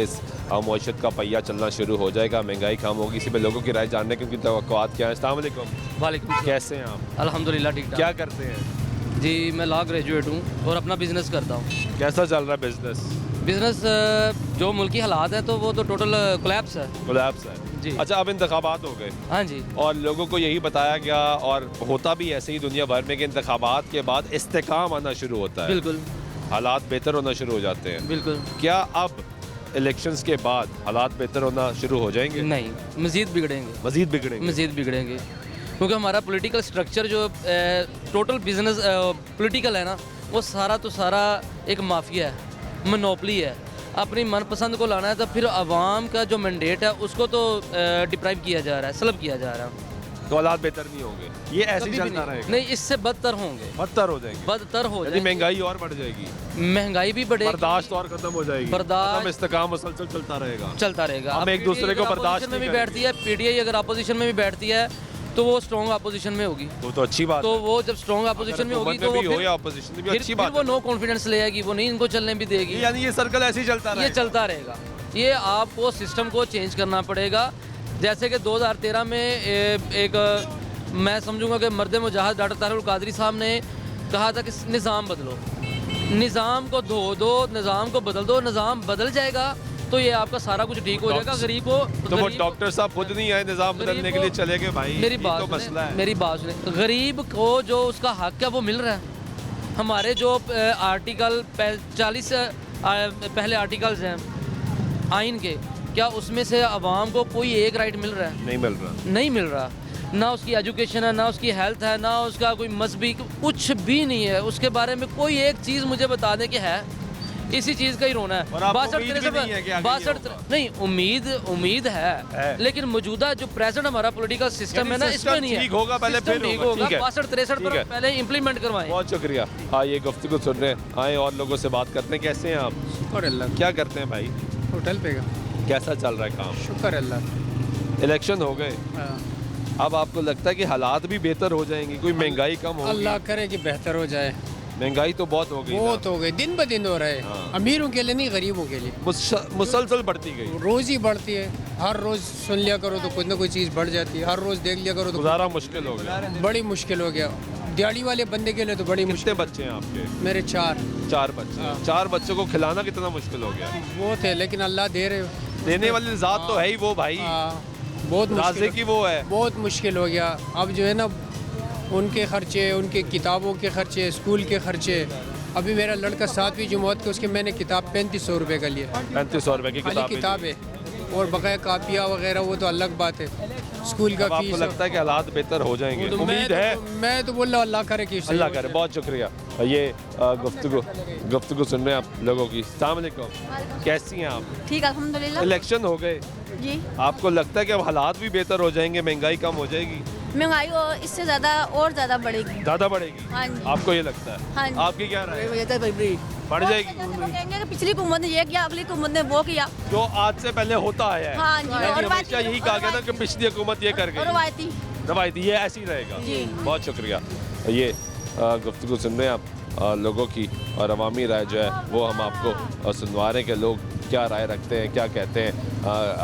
मईशत का पहिया चलना शुरू हो जाएगा, महंगाई कम होगी। इसी पर लोगों की राय जानने की उनकी तवक्कुआत क्या है। अस्सलाम वालेकुम। वालेकुम, कैसे हैं आप? अल्हम्दुलिल्लाह ठीक ठाक। क्या करते हैं? जी मैं लॉ ग्रेजुएट हूँ और अपना बिजनेस करता हूँ। कैसा चल रहा है बिजनेस? बिजनेस जो मुल्की हालात है तो वो तो टोटल कोलैप्स है। कोलैप्स है जी। अच्छा, अब इंतखाबात हो गए, हाँ जी, और लोगों को यही बताया गया, और होता भी ऐसे ही दुनिया भर में, कि इंतखाबात के बाद इस्तेकाम आना शुरू होता है, बिल्कुल हालात बेहतर होना शुरू हो जाते हैं। बिल्कुल। क्या अब इलेक्शंस के बाद हालात बेहतर होना शुरू हो जाएंगे? नहीं, मज़ीद बिगड़ेंगे, मजीद बिगड़ेंगे? मज़ीद बिगड़ेंगे, क्योंकि हमारा पॉलिटिकल स्ट्रक्चर जो टोटल बिजनेस पॉलिटिकल है ना, वो सारा तो सारा एक माफिया है, मोनोपली है। अपनी मनपसंद को लाना है तो फिर आवाम का जो मैंडेट है उसको तो डिप्राइव किया जा रहा है, सलब किया जा रहा है। तो हालात बेहतर नहीं होंगे, ये ऐसे ही कभी भी चलता नहीं, रहेगा? नहीं, इससे बदतर होंगे, बदतर हो जाएंगे, बदतर हो यानी जाएंगे, महंगाई और बढ़ जाएगी, महंगाई भी बढ़ेगी, बर्दाश्त और खत्म हो जाएगी, बर्दाश्त इस्तेकाम मुसलसल चलता रहेगा, चलता रहेगा। हम अब एक दूसरे को PTI अगर बर्दाश्त opposition में नहीं भी बैठती है, पीटीआई अगर अपोजिशन में भी बैठती है तो वो स्ट्रॉन्ग अपोजिशन में होगी। तो अच्छी बात तो है। वो जब स्ट्रॉन्ग अपोजिशन में होगी तो वो भी हो फिर या ऑपोजिशन में भी फिर अच्छी बात वो नो कॉन्फिडेंस ले आएगी, वो नहीं इनको चलने भी देगी। यानी ये सर्कल ऐसे ही चलता रहेगा? ये चलता रहेगा। ये आपको सिस्टम को चेंज करना पड़ेगा। जैसे कि 2013 में एक मैं समझूंगा कि मर्द मुजाहिद डॉक्टर तारिक कादरी साहब ने कहा था कि निज़ाम बदलो, निज़ाम को धो दो, निज़ाम को बदल दो, निज़ाम बदल जाएगा तो ये आपका सारा कुछ ठीक हो जाएगा। गरीब को तो वो डॉक्टर साहब खुद नहीं आए निज़ाम बदलने के लिए, चले गए भाई। मेरी बात तो मसला है। मेरी बात सुने, गरीब को जो उसका हक है वो मिल रहा है। हमारे जो आर्टिकल 40 पहले आर्टिकल्स हैं आइन के, क्या उसमें से आवाम को कोई एक राइट मिल रहा है? नहीं मिल रहा, नहीं मिल रहा। ना उसकी एजुकेशन है, ना उसकी हेल्थ है, ना उसका कोई मजहबी, कुछ भी नहीं है। उसके बारे में कोई एक चीज़ मुझे बता दें कि है, इसी चीज़ का ही रोना है। 62 नहीं, उम्मीद है, लेकिन मौजूदा जो प्रेजेंट हमारा पॉलिटिकल सिस्टम है ना, इसमें नहीं है। ठीक होगा, पहले फिर ठीक होगा। 62-63 पर पहले इम्प्लीमेंट करवाएं। बहुत शुक्रिया। हाँ, ये गुफ्तगू सुन रहे हैं, आए और लोगों से बात करते हैं। कैसे हैं आप? शुक्र अल्लाह। क्या करते हैं भाई? होटल पे का। कैसा चल रहा है काम? शुक्र अल्लाह। इलेक्शन हो गए, अब आपको लगता है कि हालात भी बेहतर हो जाएंगे, कोई महंगाई कम होगी? अल्लाह करे कि बेहतर हो जाए। महंगाई तो बहुत हो गई, बहुत हो गई, दिन ब दिन हो रहा है। हाँ। अमीरों के लिए नहीं, गरीबों के लिए मुसलसल बढ़ती गई, रोज़ ही बढ़ती है। हर रोज़ सुन लिया करो तो कुछ ना कोई चीज़ बढ़ जाती है, हर रोज़ देख लिया करो तो गुजारा मुश्किल हो गया, बड़ी मुश्किल हो गया। दिहाड़ी वाले बंदे के लिए तो बड़ी मुश्किल। कितने बच्चे हैं आपके? मेरे 4 बच्चे। हाँ। 4 बच्चों को खिलाना कितना मुश्किल हो गया? वो थे, लेकिन अल्लाह दे रहे, देने वाली ज़ात तो है ही वो भाई, बहुत राज़े मुश्किल की वो है। बहुत मुश्किल हो गया। अब जो है ना, उनके खर्चे, उनके किताबों के खर्चे, स्कूल के खर्चे। अभी मेरा लड़का 7वीं जमात के, उसके मैंने किताब 3500 रुपये का लिया। 3500 रुपये की किताब है, और बकाया कापियाँ वगैरह, वो तो अलग बात है। स्कूल का आपको लगता है कि हालात बेहतर हो जाएंगे? तो उम्मीद है। मैं तो बोल रहा हूँ अल्लाह करे कि अल्लाह करे। बहुत शुक्रिया। ये गुफ्तगू सुन रहे हैं आप लोगों की। अस्सलाम वालेकुम, कैसी हैं आप? ठीक, अल्हम्दुलिल्लाह। इलेक्शन हो गए जी, आपको लगता है कि अब हालात भी बेहतर हो जाएंगे, महंगाई कम हो जाएगी? महंगाई इससे ज़्यादा और ज़्यादा बढ़ेगी। ज़्यादा बढ़ेगी? हाँ जी। आपको ये लगता है? हाँ जी। आपकी क्या राय है? बढ़ जाएगी? वो कहेंगे कि पिछली हुकूमत ने ये किया, अगली हुकूमत ने वो किया। जो आज से पहले होता आया है। हाँ जी, और हमेशा यही कहा गया था कि पिछली हुकूमत ये कर गई। रवायती रवायती ये ऐसी रहेगा। जी। बहुत शुक्रिया। ये गुफ्तगू सुन रहे हैं आप लोगों की, और अवामी राय जो है वो हम आपको सुनवा रहे हैं कि लोग क्या राय रखते हैं, क्या कहते हैं,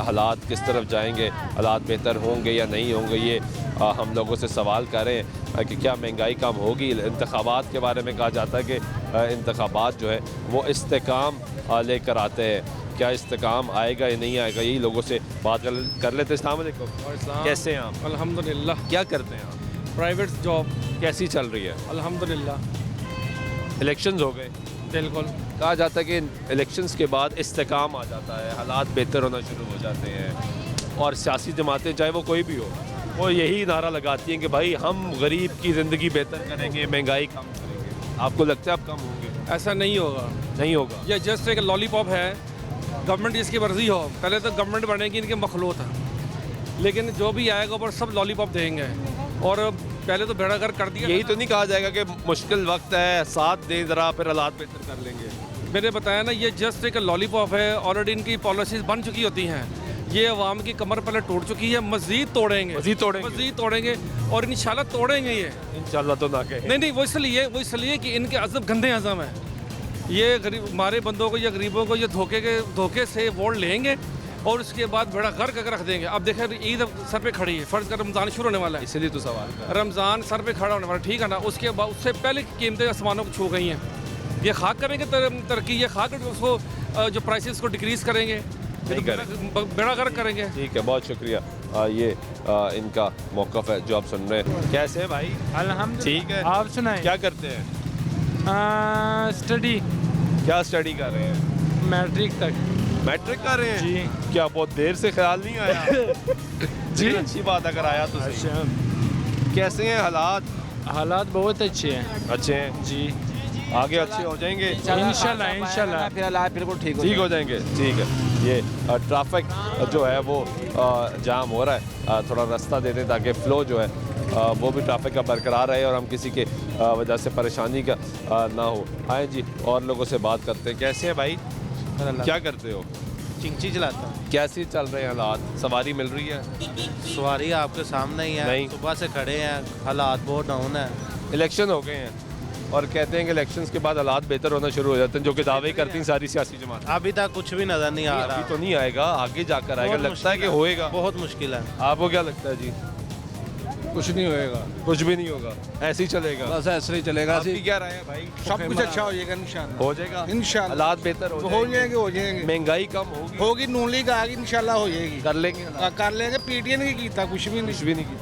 हालात किस तरफ जाएंगे, हालात बेहतर होंगे या नहीं होंगे। ये हम लोगों से सवाल कर रहे हैं कि क्या महंगाई कम होगी। इंतखाबात के बारे में कहा जाता है कि इंतखाबात जो है वो इस्तेकाम लेकर आते हैं। क्या इस्तेकाम आएगा या नहीं आएगा, यही लोगों से बात कर लेते हैं। अस्सलाम वालेकुम, कैसे हैं आप? अल्हम्दुलिल्लाह। क्या करते हैं आप? Private job. कैसी चल रही है? अल्हम्दुलिल्लाह। इलेक्शंस हो गए, बिल्कुल। कहा जाता है कि इलेक्शंस के बाद इस्तेकाम आ जाता है, हालात बेहतर होना शुरू हो जाते हैं, और सियासी जमातें चाहे वो कोई भी हो वो यही नारा लगाती हैं कि भाई हम गरीब की ज़िंदगी बेहतर करेंगे, महंगाई कम करेंगे। आपको लगता है अब कम होंगे? ऐसा नहीं होगा। नहीं होगा? ये जस्ट एक लॉलीपॉप है, गवर्नमेंट इसकी मर्जी हो। पहले तो गवर्नमेंट बनेगी इनके मखलूत है, लेकिन जो भी आएगा ऊपर सब लॉलीपॉप देंगे। और पहले तो बेड़ागर कर दिया। यही तो नहीं कहा जाएगा कि मुश्किल वक्त है, साथ दें ज़रा, फिर हालात बेहतर कर लेंगे? मैंने बताया ना, ये जस्ट एक लॉलीपॉप है। ऑलरेडी इनकी पॉलिसीज बन चुकी होती हैं। ये अवाम की कमर पहले टूट चुकी है, मज़ीद तोड़ेंगे, मज़ीद तोड़ेंगे और इंशाल्लाह तोड़ेंगे। ये इंशाल्लाह तो ना कहें। नहीं, वो इसलिए कि इनके अज़म गंदे अज़म है। ये गरीब हमारे बंदों को या गरीबों को ये धोखे से वोट लेंगे और उसके बाद बड़ा गर्क करके रख देंगे। अब देखें, ईद सर पे खड़ी है, फ़र्ज़ का रमज़ान शुरू होने वाला है, इसलिए तो सवाल रमज़ान सर पे खड़ा होने वाला, ठीक है ना। उसके बाद उससे पहले कीमतें आसमानों को छू गई हैं। ये खाक करेंगे तरक्की, ये खाक उसको जो प्राइसेस को डिक्रीज़ करेंगे, बड़ा गर्क करेंगे। ठीक है, बहुत शुक्रिया। ये इनका मौक़िफ़ है जो आप सुन रहे हैं। कैसे है भाई? अल्हम्दुलिल्लाह। ठीक है। आप सुनाएं। क्या करते हैं? स्टडी। क्या स्टडी कर रहे हैं? मैट्रिक तक। मैट्रिक कर रहे हैं जी। क्या बहुत देर से ख्याल नहीं आया? जी, अच्छी बात अगर आया तो सही। अच्छा। कैसे हैं हालात? हालात बहुत अच्छे हैं। अच्छे हैं जी। आगे अच्छे हो जाएंगे इंशाल्लाह। फिर बिल्कुल ठीक हो जाएंगे। ठीक है। ये ट्रैफिक जो है वो जाम हो रहा है, थोड़ा रास्ता दे दें ताकि फ़्लो जो है वो भी ट्रैफिक का बरकरार रहे और हम किसी के वजह से परेशानी का ना हो। आए जी, और लोगों से बात करते हैं। कैसे हैं भाई? क्या करते हो? चिंची चलाता हूँ। कैसे चल रहे हैं हालात? सवारी मिल रही है? सवारी आपके सामने ही है। नहीं। सुबह से खड़े हैं, हालात बहुत डाउन है। इलेक्शन हो गए हैं और कहते हैं कि इलेक्शंस के बाद हालात बेहतर होना शुरू हो जाते हैं, जो कि दावे करती हैं सारी सियासी जमात। अभी तक कुछ भी नज़र नहीं आ रहा। अभी तो नहीं आएगा, आगे जाकर आएगा। लगता है कि होएगा? बहुत मुश्किल है। आपको क्या लगता है जी? कुछ नहीं होएगा। कुछ भी नहीं होगा, ऐसे ही चलेगा। बस ऐसे ही चलेगा। आपकी क्या राय है भाई? सब कुछ अच्छा हो जाएगा इंशाल्लाह। हो जाएगा इंशाल्लाह। हालात बेहतर हो जाएंगे। महंगाई कम होगी। होगी, नून लीग आ गई, इंशाल्लाह हो जाएगी। कर लेंगे, कर लेंगे। पीटीए ने कीता कुछ भी नहीं किया।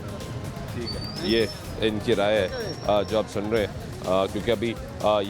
ठीक है, ये इनकी राय है जो आप सुन रहे हैं। क्योंकि अभी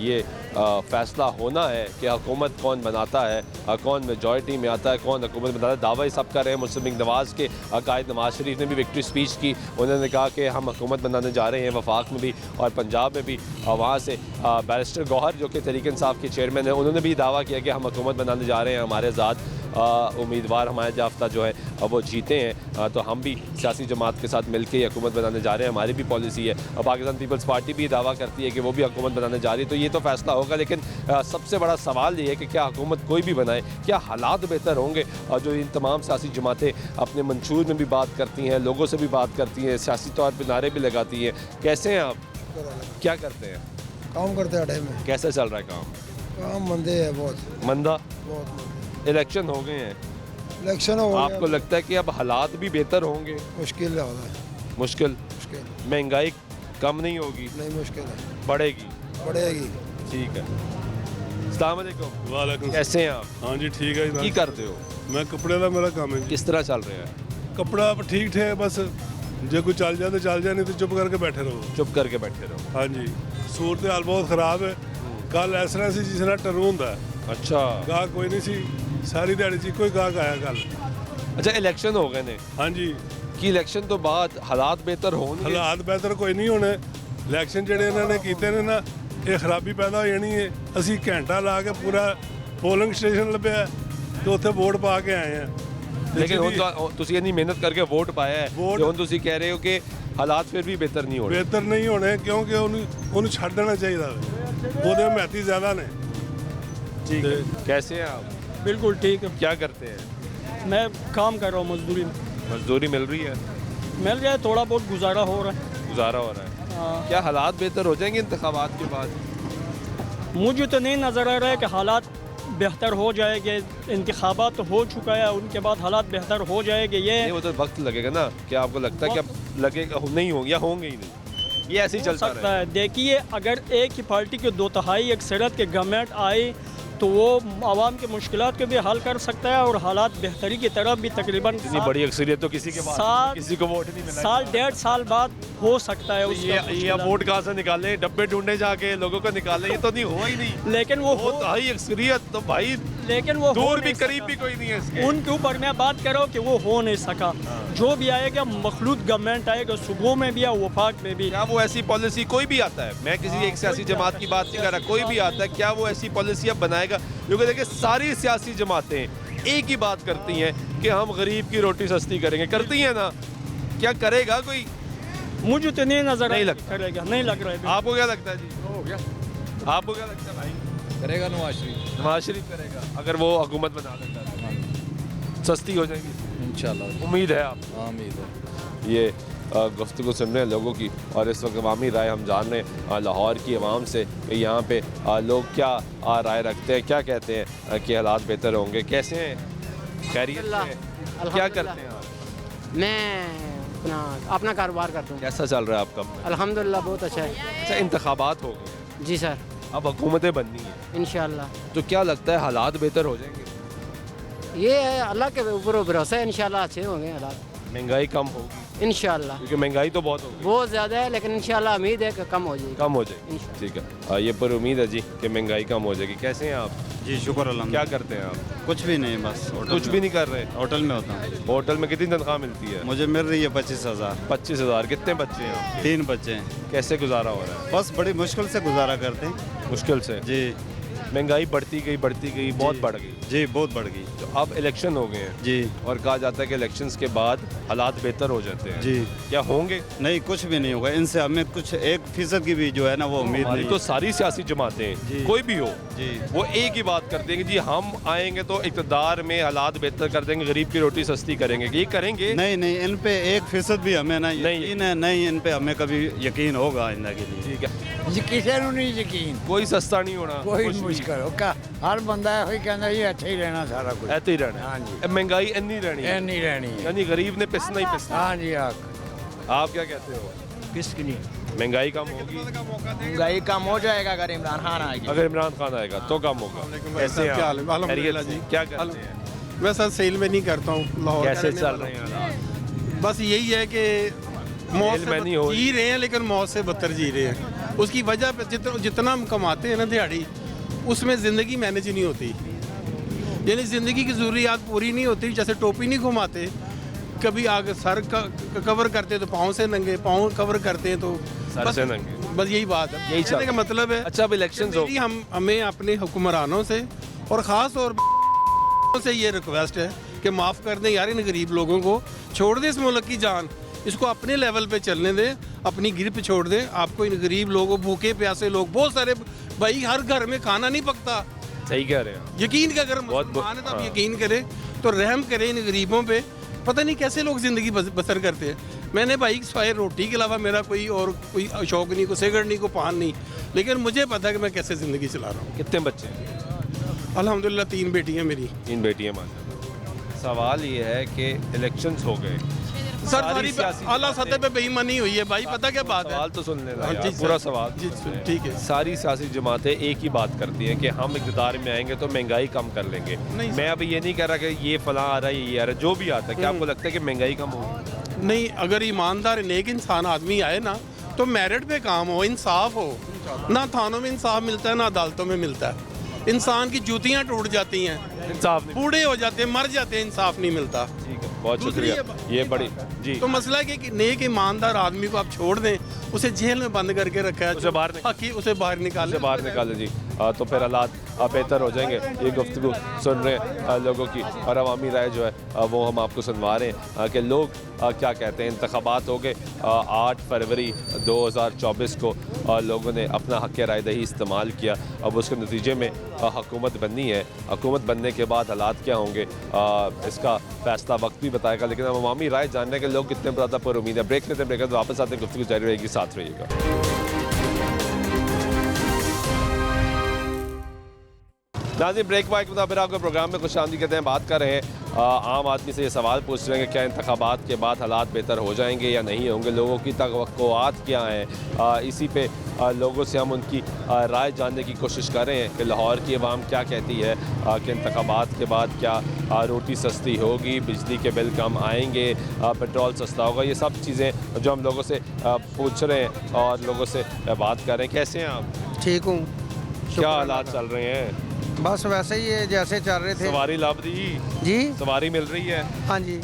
ये फ़ैसला होना है कि हुकूमत कौन बनाता है, कौन मेजॉरिटी में आता है, कौन हुकूमत बनाता है। दावा सब कर रहे हैं। मुस्लिम लीग नवाज़ के कायद नवाज शरीफ ने भी विक्ट्री स्पीच की। उन्होंने कहा कि हम हुकूमत बनाने जा रहे हैं वफाक में भी और पंजाब में भी। वहाँ से बैरिस्टर गौहर जो कि तहरीक इंसाफ के चेयरमैन हैं, उन्होंने भी दावा किया कि हम हुकूमत बनाने जा रहे हैं। हमारे आज़ाद उम्मीदवार हमारे याफ्ता जो है वो जीते हैं, तो हम भी सियासी जमात के साथ मिल के हुकूमत बनाने जा रहे हैं। हमारी भी पॉलिसी है। और पाकिस्तान पीपल्स पार्टी भी दावा करती है कि वो भी हुकूमत बनाने जा रही है। तो ये तो फैसला होगा, लेकिन सबसे बड़ा सवाल ये है कि क्या हुकूमत कोई भी बनाए, क्या हालात बेहतर होंगे? और जो इन तमाम सियासी जमातें अपने मंशूर में भी बात करती हैं, लोगों से भी बात करती हैं, सियासी तौर पर नारे भी लगाती हैं। कैसे हैं आप? क्या करते हैं? काम करते हैं में। कैसे चल रहा है काम? काम मंदे है, बहुत मंदा। बहुत। इलेक्शन हो गए हैं, इलेक्शन हो गया। आपको लगता है कि अब हालात भी बेहतर होंगे? मुश्किल हो रहा है। मुश्किल। महंगाई कम नहीं होगी? नहीं, मुश्किल है। बढ़ेगी? बढ़ेगी। ठीक है। अस्सलाम वालेकुम। वालेकुम। कैसे हैं आप? हाँ जी, ठीक है। की करते हो? मैं कपड़े का मेरा काम है। किस तरह चल रहा है कपड़ा? ठीक ठाक, बस जो कोई चल जाए तो चल जाए, नहीं तो चुप करके बैठे रहो। चुप करके बैठे रहो। हाँ जी, सूरत हाल बहुत खराब है। कल इस तरह से जिस तरह टरू होंगे। अच्छा। गाहक कोई नहीं सी, सारी दिहाड़ी च कोई गाहक आया कल। अच्छा, इलेक्शन हो गए ने? हाँ जी। कि इलेक्शन तो बाद हालात बेहतर होंगे? हालात बेहतर कोई नहीं होने। इलेक्शन ਜਿਹੜੇ ਇਹਨਾਂ ਨੇ ਕੀਤੇ ਨੇ ਨਾ, ਇਹ ਖਰਾਬੀ ਪੈਦਾ ਹੋ ਜਾਣੀ ਹੈ। ਅਸੀਂ ਘੰਟਾ ਲਾ ਕੇ ਪੂਰਾ ਪੋਲਿੰਗ ਸਟੇਸ਼ਨ ਲੱਭਿਆ ਤੇ ਉੱਥੇ ਵੋਟ ਪਾ ਕੇ ਆਏ ਆ। लेकिन ਹੁਣ ਤੁਸੀਂ ਇੰਨੀ ਮਿਹਨਤ ਕਰਕੇ ਵੋਟ ਪਾਇਆ ਹੈ ਤੇ ਹੁਣ ਤੁਸੀਂ ਕਹਿ ਰਹੇ ਹੋ ਕਿ ਹਾਲਾਤ ਫਿਰ ਵੀ ਬਿਹਤਰ ਨਹੀਂ ਹੋਣੇ। ਬਿਹਤਰ ਨਹੀਂ ਹੋਣੇ ਕਿਉਂਕਿ ਉਹਨੂੰ ਛੱਡ ਦੇਣਾ ਚਾਹੀਦਾ ਉਹਦੇ ਮਹਿਤੀ ਜ਼ਿਆਦਾ ਨੇ। ठीक है, कैसे हैं आप? बिल्कुल ठीक है। क्या करते हैं? मैं काम कर रहा हूँ, मजदूरी में। मजदूरी मिल रही है? मिल जाए, थोड़ा बहुत गुजारा हो रहा है। गुजारा हो रहा है। क्या हालात बेहतर हो जाएंगे इंतखाबात के बाद? मुझे तो नहीं नज़र आ रहा है कि हालात बेहतर हो जाएंगे। इंतखाबात तो हो चुका है, उनके बाद हालात बेहतर हो जाएंगे। ये वो तो वक्त लगेगा ना। क्या आपको लगता है कि लगेगा नहीं होंगे या होंगे ही नहीं? ये ऐसे ही चलता सकता है। देखिए, अगर एक ही पार्टी के 2/3 अक्सरियत के गवर्नमेंट आए तो वो आवाम की मुश्किलात को भी हल कर सकता है और हालात बेहतरी की तरफ भी तकरीबन इतनी बड़ी अक्सरियत तो किसी के बाद किसी को वोट नहीं मिला। साल 1.5 साल बाद हो सकता है। ये अब वोट कहाँ से निकाले? डब्बे ढूंढने जाके लोगों को निकाले, ये तो नहीं हुआ ही नहीं। लेकिन वो हाई अक्सरियत तो भाई, लेकिन वो दूर भी करीब भी कोई नहीं है इसके। उनके ऊपर मैं बात कर रहा हूँ कि वो हो नहीं सका। जो भी आएगा मखलूत गवर्नमेंट आएगा, सुबह में भी या वफाक में भी। क्या वो ऐसी पॉलिसी कोई भी आता है, मैं किसी एक सियासी जमात की बात नहीं कर रहा, कोई भी आता है, क्या वो ऐसी पॉलिसी अब बनाएगा? क्योंकि देखिए सारी सियासी जमातें एक ही बात करती हैं कि हम गरीब की रोटी सस्ती करेंगे, करती हैं ना। क्या करेगा कोई? मुझे तो नहीं नजर नहीं लगता। करेगा, नहीं लग रहा है। आपको क्या लगता है जी? हो गया। आपको क्या लगता है भाई? करेगा नवाज शरीफ। नवाज शरीफ करेगा अगर वो हुकूमत बना लेता है, सस्ती हो जाएगी इंशाल्लाह। उम्मीद है आप? हाँ, उम्मीद है। ये गुफ्तगू सुन रहे हैं लोगों की, और इस वक्त अवामी राय हम जान रहे हैं लाहौर की आवाम से कि यहाँ पे लोग क्या राय रखते हैं, क्या कहते हैं कि हालात बेहतर होंगे। कैसे हैं? खैरियत से? क्या करते हैं आप? मैं अपना कारोबार करता हूँ। कैसा चल रहा है आपका? अल्हम्दुलिल्लाह बहुत अच्छा है। अच्छा, इंतखाबात हो गए? जी सर। अब हुकूमतें बननी है इंशाल्लाह। तो क्या लगता है हालात बेहतर हो जाएंगे? ये है अल्लाह के ऊपर भरोसा है, इंशाल्लाह अच्छे होंगे हालात। महंगाई कम होगी इंशाल्लाह, क्योंकि महंगाई तो बहुत होगी, बहुत ज़्यादा है, लेकिन इंशाल्लाह उम्मीद है कि कम हो जाएगी। कम हो जाएगी। ठीक है, ये पर उम्मीद है जी कि महंगाई कम हो जाएगी। कैसे हैं आप? जी शुक्र अल्लाह। क्या करते हैं आप? कुछ भी नहीं, बस कुछ भी नहीं कर रहे? होटल में होता हूँ। होटल में कितनी तनख्वाह मिलती है? मुझे मिल रही है 25,000। 25,000। कितने बच्चे हैं? 3 बच्चे हैं। कैसे गुजारा हो रहा है? बस बड़ी मुश्किल से गुजारा करते हैं। मुश्किल से? जी। महंगाई बढ़ती गई बहुत बढ़ गई। जी बहुत बढ़ गई। तो अब इलेक्शन हो गए हैं जी, और कहा जाता है कि इलेक्शंस के बाद हालात बेहतर हो जाते हैं जी। क्या होंगे? नहीं, कुछ भी नहीं होगा इनसे। हमें कुछ 1% की भी जो है ना वो उम्मीद नहीं। तो सारी सियासी जमातें कोई भी हो जी, वो एक ही बात करते हैं कि जी हम आएंगे तो इक़्तिदार में हालात बेहतर कर देंगे, गरीब की रोटी सस्ती करेंगे। ये करेंगे? नहीं नहीं, इन पे 1% भी हमें ना यकीन है नहीं, इन पे हमें कभी यकीन होगा आइंदा के लिए। ठीक है, किसी को नहीं यकीन, कोई सस्ता नहीं होना, कोई मुश्किल होगा। हर बंदा यही कहना जी ਇੱਥੇ ਹੀ रहना सारा कुछ। ऐसे ही रहना। हाँ जी। महंगाई इतनी रहनी है? नहीं रहनी है, यानी गरीब ने पिसना ही पिसना। हाँ जी। आप क्या कहते हो? किसके लिए महंगाई कम होगी? महंगाई कम हो जाएगा अगर इमरान खान आएगा। अगर इमरान खान आएगा तो कम होगा। कैसे हैं आप? खैरियत से? क्या करते हैं? मैं सर सेल में नहीं करता हूँ लाहौर। कैसे चल रहे हैं हालात? बस यही है कि मौत में नहीं हो जी रहे हैं, लेकिन मौत से बदतर जी रहे हैं। उसकी वजह पे जितना हम कमाते हैं ना दिहाड़ी, उसमें ज़िंदगी मैनेज नहीं होती। यानी ज़िंदगी की ज़रूरियात पूरी नहीं होती। जैसे टोपी नहीं घुमाते, कभी आगे सर कवर करते तो पाँव से नंगे, पाँव कवर करते हैं तो सर से नंगे। बस यही बात है, यही कहने का मतलब है। अच्छा, अब इलेक्शन हो, हमें अपने हुक्मरानों से और ख़ास तौर से ये रिक्वेस्ट है कि माफ़ कर दें यार, इन गरीब लोगों को छोड़ दें इस मुल्क की जान, इसको अपने लेवल पे चलने दें, अपनी गिरफ्त छोड़ दें। आपको इन गरीब लोगों, भूखे प्यासे लोग बहुत सारे, भाई हर घर में खाना नहीं पकता। सही कह रहे हैं। यकीन का अगर मुसलमान है तो आप यकीन करें, तो रहम करें इन गरीबों पे। पता नहीं कैसे लोग ज़िंदगी बसर करते हैं। मैंने भाई सवाए रोटी के अलावा मेरा कोई और कोई शौक नहीं, कोई सिगरेट नहीं, कोई पान नहीं, लेकिन मुझे पता है कि मैं कैसे ज़िंदगी चला रहा हूँ। कितने बच्चे हैं? अल्हम्दुलिल्लाह 3 बेटियाँ मेरी। 3 बेटियाँ माशाल्लाह। सवाल ये है कि इलेक्शंस हो गए सर, सारी आला सतह पे बेईमानी हुई है भाई। पता क्या बात है? सवाल तो सुन लेना जी, पूरा सवाल। जी ठीक है। सारी सियासी जमातें एक ही बात करती हैं कि हम इक़्तिदार में आएंगे तो महंगाई कम कर लेंगे। मैं अभी ये नहीं कह रहा कि ये फलां आ रहा है, ये आ रहा है, जो भी आता है। क्या आपको लगता है कि महंगाई कम होगी? नहीं, अगर ईमानदार नेक इंसान आदमी आए ना तो मेरिट पे काम हो, इंसाफ हो। ना थानों में इंसाफ मिलता है, ना अदालतों में मिलता है। इंसान की जूतियाँ टूट जाती हैं, इंसाफ बूढ़े हो जाते हैं, मर जाते हैं, इंसाफ नहीं मिलता। ठीक है। बहुत शुक्रिया। ये बड़ी जी तो मसला है कि नेक ईमानदार आदमी को आप छोड़ दें, उसे जेल में बंद करके रखा है, उसे बाहर उसे बाहर निकालें जी। तो फिर हालात बेहतर हो जाएंगे। ये गुफ्तगू सुन रहे हैं लोगों की, और अवामी राय जो है वो हम आपको सुनवा रहे हैं कि लोग क्या कहते हैं। इंतखाबात हो गए 8 फरवरी 2024 को, लोगों ने अपना हक़ राय दही इस्तेमाल किया। अब उसके नतीजे में हुकूमत बननी है। हुकूमत बनने के बाद हालात क्या होंगे इसका फ़ैसला वक्त भी बताएगा, लेकिन हम अवामी राय जानने के लोग कितने ज़्यादा पर उम्मीद है। ब्रेक लेते हैं, ब्रेक तो वापस आते हैं, गुफ्तगू जारी रहेगी, साथ रहिएगा। नाज़रीन, ब्रेक वाइक मुताबिक आपको प्रोग्राम में खुश आमदीद कहते हैं। बात कर रहे हैं आम आदमी से ये सवाल पूछ रहे हैं कि क्या इंतखाबात के बाद हालात बेहतर हो जाएंगे या नहीं होंगे, लोगों की तवक्कुआत क्या हैं। इसी पे लोगों से हम उनकी राय जानने की कोशिश कर रहे हैं कि लाहौर की आवाम क्या कहती है कि इंतखाबात के बाद क्या रोटी सस्ती होगी, बिजली के बिल कम आएंगे, पेट्रोल सस्ता होगा। ये सब चीज़ें जो हम लोगों से पूछ रहे हैं और लोगों से बात कर रहे हैं। कैसे हैं आप? ठीक हूँ। क्या हालात चल रहे हैं? बस वैसे ही है जैसे चल रहे थे। सवारी लाभ दी जी? सवारी मिल रही है? हाँ जी।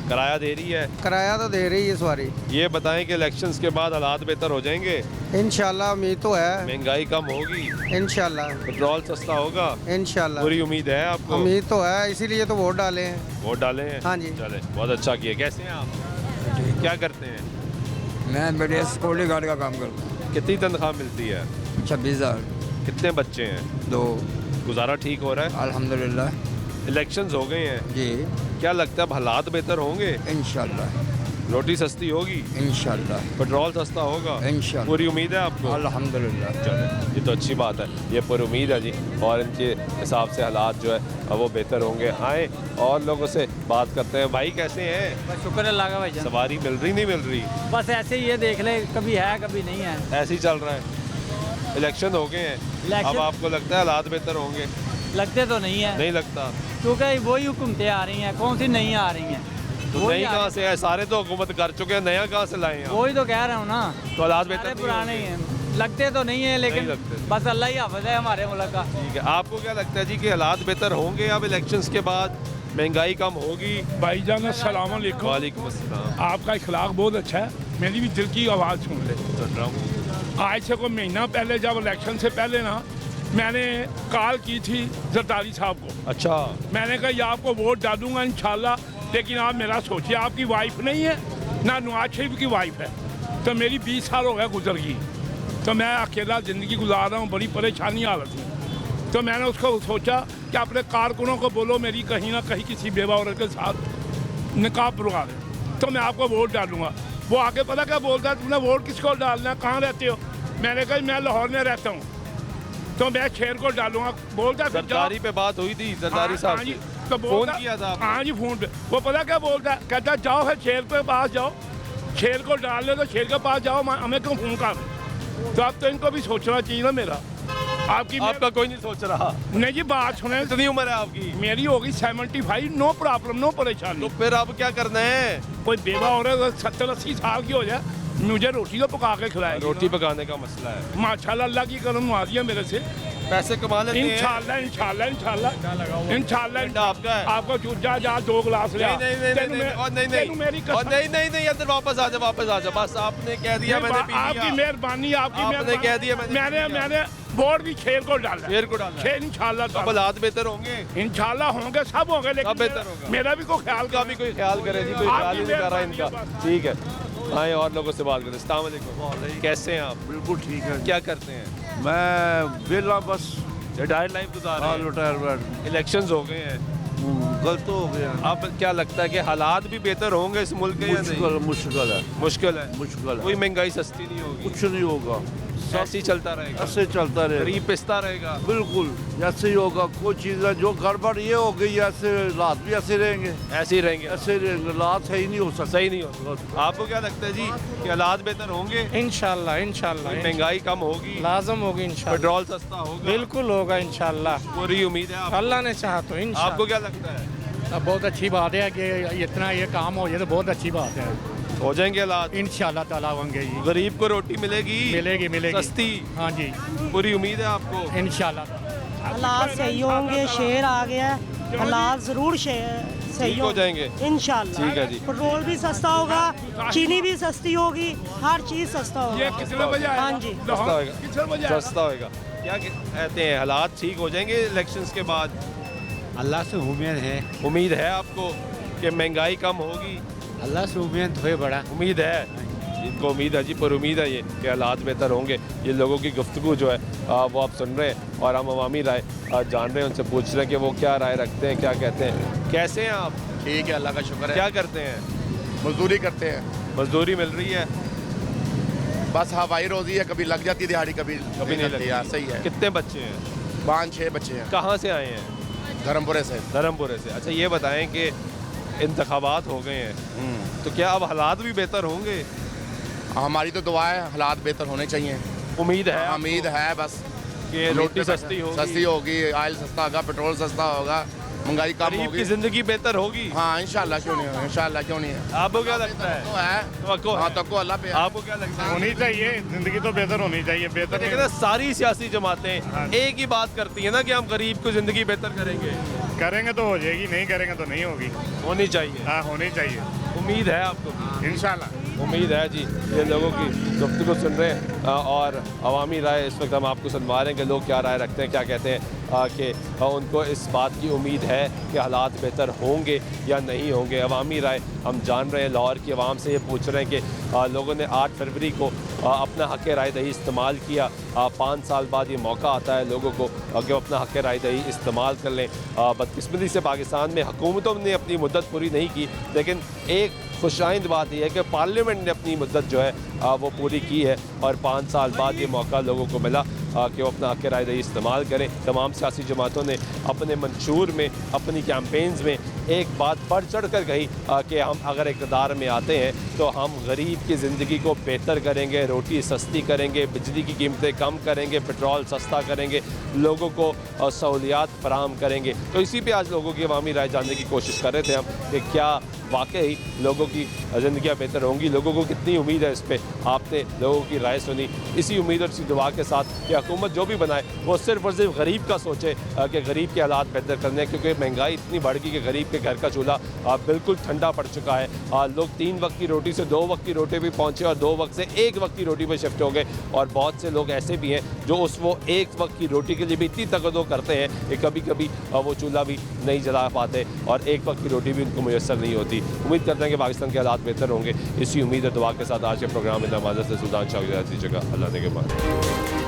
किराया दे रही है? किराया तो दे रही है सवारी। ये बताएं कि इलेक्शंस के बाद हालात बेहतर हो जाएंगे? इंशाल्लाह उम्मीद तो है। महंगाई कम होगी? इंशाल्लाह। पेट्रोल सस्ता होगा? इंशाल्लाह। पूरी उम्मीद है आपको? उम्मीद तो है, इसीलिए तो वोट डाले हैं। वोट डाले हैं? हाँ जी। चले, बहुत अच्छा किया। कैसे हैं आप? क्या करते हैं? मैं बढ़िया सिक्योरिटी गार्ड का काम करता हूँ। कितनी तनख्वाह मिलती है? 26,000। कितने बच्चे हैं? 2। गुजारा ठीक हो रहा है? अल्हम्दुलिल्लाह। इलेक्शंस हो गए हैं जी। क्या लगता है अब हालात बेहतर होंगे? इंशाल्लाह। रोटी सस्ती होगी? इंशाल्लाह। पेट्रोल सस्ता होगा? इंशाल्लाह। पूरी उम्मीद है आपको? अल्हम्दुलिल्लाह। चले, ये तो अच्छी बात है, ये पूरी उम्मीद है जी। और इनके हिसाब से हालात जो है वो बेहतर होंगे। आए और लोगों से बात करते हैं। भाई कैसे हैं? बस शुक्र अल्लाह का भाईजान। सवारी मिल रही नहीं मिल रही? बस ऐसे ही ये देख ले, कभी है कभी नहीं है, ऐसे ही चल रहा है। इलेक्शन हो गए हैं, अब आपको लगता है हालात बेहतर होंगे? लगते तो नहीं है। नहीं लगता? क्योंकि वही हुकूमतें आ रही हैं, कौन सी नहीं आ रही हैं? तो नई कहाँ से है? सारे तो हुकूमत कर चुके हैं, नया कहाँ से लाए हैं? वही तो कह रहा हूँ ना, तो हालात बेहतर पुराने ही हैं। लगते तो नहीं है, लेकिन बस अल्लाह ही हाफ़िज़ है हमारे मुल्क का। ठीक है, आपको क्या लगता है जी कि हालात बेहतर होंगे अब इलेक्शंस के बाद? महंगाई कम होगी? भाईजान अस्सलाम वालेकुम। वालेकुम अस्सलाम। आपका इखलाक बहुत अच्छा है, मेरी भी दिल की आवाज़ सुन ले। सुन रहा हूँ। आज से कोई महीना पहले, जब इलेक्शन से पहले ना, मैंने कॉल की थी जरदारी साहब को। अच्छा। मैंने कहा ये आपको वोट डालूंगा इंशाल्लाह, लेकिन आप मेरा सोचिए, आपकी वाइफ नहीं है ना, नवाज शरीफ की वाइफ है, तो मेरी 20 साल हो गया गुजर गई, तो मैं अकेला ज़िंदगी गुजार रहा हूँ, बड़ी परेशानी हालत में। तो मैंने उसको सोचा कि अपने कारकुनों को बोलो मेरी कहीं ना कहीं किसी बेवा औरत के साथ निकाह करवा दें, तो मैं आपको वोट डालूंगा। वो आगे पता क्या बोलता है, तुमने वोट किसको डालना है, कहाँ रहते हो? मैंने कहा मैं लाहौर में रहता हूँ, तो मैं शेर को डालूंगा। बोलता जरदारी पे बात हुई थी जरदारी साहब जी, से? तो फोन किया था? हाँ जी फोन पे। वो पता क्या बोलता है, कहता जाओ है शेर के पास जाओ, शेर को डाल ले तो शेर के पास जाओ, हमें क्यों फोन कर? तो अब तो इनको भी सोचना चाहिए ना मेरा। आपका कोई नहीं सोच रहा? नहीं जी, बात सुने। कितनी उम्र है आपकी? मेरी होगी 75। नो प्रॉब्लम, नो परेशानी। तो फिर अब क्या करना है? कोई बेवा औरत 70-80 साल की हो जाए, मुझे रोटी तो पका के खिलाए। रोटी पकाने का मसला है। माशाल्लाह, अल्लाह की करम आ रही है मेरे से। पैसे कमा लेते हैं? इंशाल्लाह इंशाल्लाह इंशाल्लाह इंशाल्लाह। आपका है? आपको चूजा जा 2 गिलास ले। नहीं, अंदर वापस आ जा। बस आपने कह दिया, मैंने पी लिया। आपकी मेहरबानी, आपने कह दिया। मैंने वोट भी शेर को डाला। शेर को डाला? शेर इंशाल्लाह। अब हालात बेहतर होंगे? इंशाल्लाह होंगे, सब होंगे, लेकिन बेहतर होगा। मेरा भी कोई ख्याल का भी कोई ख्याल करे जी, कोई ख्याल ही नहीं कर रहा इनका। ठीक है, आए और लोगों से बात करते हैं। अस्सलाम वालेकुम। कैसे हैं आप? बिल्कुल ठीक है। क्या करते हैं? मैं वेला बस रिटायर्ड लाइफ गुजार रहे हैं? रिटायरमेंट। इलेक्शंस हो गए हैं, गलत हो गया। अब क्या लगता है कि हालात भी बेहतर होंगे इस मुल्क के या नहीं? मुश्किल है। कोई महंगाई सस्ती नहीं होगी? कुछ नहीं होगा, ऐसे ही चलता रहेगा? ऐसे चलता रहेगा, गरीब पिसता रहेगा? बिल्कुल ऐसे ही होगा। कोई चीज़ है जो गड़बड़ ये हो गई, ऐसे हालात भी ऐसे रहेंगे। ऐसे ही रहेंगे? ऐसे रहेंगे, हालात सही नहीं हो सकते। सही नहीं हो। आपको क्या लगता है जी कि हालात बेहतर होंगे? इंशाल्लाह इंशाल्लाह। महंगाई कम होगी? लाजम होगी इंशाल्लाह। पेट्रोल सस्ता होगा? बिल्कुल होगा इंशाल्लाह। पूरी उम्मीद है? अल्लाह ने चाहा तो इंशाल्लाह। आपको क्या लगता है? बहुत अच्छी बात है कि इतना ये काम हो, ये तो बहुत अच्छी बात है। हो जाएंगे हालात? इंशाल्लाह ताला होंगे जी। गरीब को रोटी मिलेगी? मिलेगी सस्ती? हाँ जी, पूरी उम्मीद है आपको? इंशाल्लाह। हालात सही होंगे, शेर आ गया, हालात ज़रूर सही हो जाएंगे इंशाल्लाह। ठीक है जी। पेट्रोल भी सस्ता होगा, चीनी भी सस्ती होगी, हर चीज़ सस्ता होगा। हाँ जी, सस्ता होगा। क्या कहते हैं, हालात ठीक हो जाएंगे इलेक्शंस के बाद? अल्लाह से उम्मीद है आपको कि महंगाई कम होगी? अल्लाह से उम्मीद है, बड़ा उम्मीद है, इनको उम्मीद है जी, पर उम्मीद है ये कि हालात बेहतर होंगे। ये लोगों की गुफ्तगू जो है वो आप सुन रहे हैं और हम अवामी राय जान रहे हैं, उनसे पूछ रहे हैं कि वो क्या राय रखते हैं, क्या कहते हैं। कैसे हैं आप? ठीक है, अल्लाह का शुक्र है। क्या करते हैं? मजदूरी करते हैं। मजदूरी मिल रही है? बस हवाई रोजी है, कभी लग जाती है दिहाड़ी, कभी नहीं लगती। सही है। कितने बच्चे हैं? 5-6 बच्चे हैं। कहाँ से आए हैं? धर्मपुरे से। धर्मपुरे से। अच्छा ये बताएं कि इंतखाबात हो गए हैं तो क्या अब हालात भी बेहतर होंगे? हमारी तो दुआ है, हालात बेहतर होने चाहिए। उम्मीद है? उम्मीद है बस कि रोटी सस्ती होगी, ऑयल सस्ता होगा, पेट्रोल सस्ता होगा, महंगाई कम होगी, की जिंदगी बेहतर होगी। हाँ इंशाल्लाह, क्यों नहीं है, इंशाल्लाह क्यों नहीं है। आपको क्या लगता है? तो अल्लाह पे। आपको क्या लगता है? होनी चाहिए, जिंदगी तो बेहतर होनी चाहिए। बेहतर लेकिन सारी सियासी जमातें एक ही बात करती है ना कि हम गरीब को जिंदगी बेहतर करेंगे तो हो जाएगी, नहीं करेंगे तो नहीं होगी। होनी चाहिए। हाँ होनी चाहिए। उम्मीद है आपको? इंशाल्लाह उम्मीद है जी। ये लोगों की गुफ्तगू सुन रहे हैं और अवामी राय इस वक्त हम आपको सुनवा रहे हैं कि लोग क्या राय रखते हैं, क्या कहते हैं कि उनको इस बात की उम्मीद है कि हालात बेहतर होंगे या नहीं होंगे। अवामी राय हम जान रहे हैं, लाहौर की आवाम से ये पूछ रहे हैं कि लोगों ने 8 फरवरी को अपना हक़ राय दही इस्तेमाल किया। 5 साल बाद ये मौका आता है लोगों को कि अपना हक़ राय दही इस्तेमाल कर लें। बदकिस्मती से पाकिस्तान में हुकूमतों ने अपनी मुद्दत पूरी नहीं की, लेकिन एक खुशाइंद बात यह है कि पार्लियामेंट ने अपनी मुद्दत जो है वो पूरी की है और 5 साल बाद ये मौका लोगों को मिला कि वो अपना हक़ राय दही इस्तेमाल करें। तमाम सियासी जमातों ने अपने मंशूर में, अपनी कैंपेन्स में एक बात बढ़ चढ़ कर कही कि हम अगर इक़्तिदार में आते हैं तो हम गरीब की ज़िंदगी को बेहतर करेंगे, रोटी सस्ती करेंगे, बिजली की कीमतें कम करेंगे, पेट्रोल सस्ता करेंगे, लोगों को सहूलियात फराहम करेंगे। तो इसी पे आज लोगों की अवामी राय जानने की कोशिश कर रहे थे हम कि क्या वाकई लोगों की ज़िंदगियाँ बेहतर होंगी, लोगों को कितनी उम्मीद है इस पर। आपने लोगों की राय सुनी, इसी उम्मीद और इसी दुआ के साथ कि हुकूमत जो भी बनाए वो सिर्फ और सिर्फ गरीब का सोचे कि गरीब के हालात बेहतर करने, क्योंकि महंगाई इतनी बढ़ गई कि गरीब के घर का चूल्हा बिल्कुल ठंडा पड़ चुका है। लोग 3 वक्त की रोटी से 2 वक्त की रोटी भी पहुँचे और 2 वक्त से 1 वक्त की रोटी पर शिफ्ट हो गए। और बहुत से लोग ऐसे भी हैं जो वो 1 वक्त की रोटी के लिए भी इतनी तगदो करते हैं कि कभी कभी वो चूल्हा भी नहीं जला पाते और 1 वक्त की रोटी भी उनको मुयसर नहीं होती। उम्मीद करते हैं कि पाकिस्तान के हालात बेहतर होंगे। इसी उम्मीद और दुआ के साथ आज के प्रोग्राम में नमाज़त से सुल्तान शाह की जगह अल्लाह ने के बाद।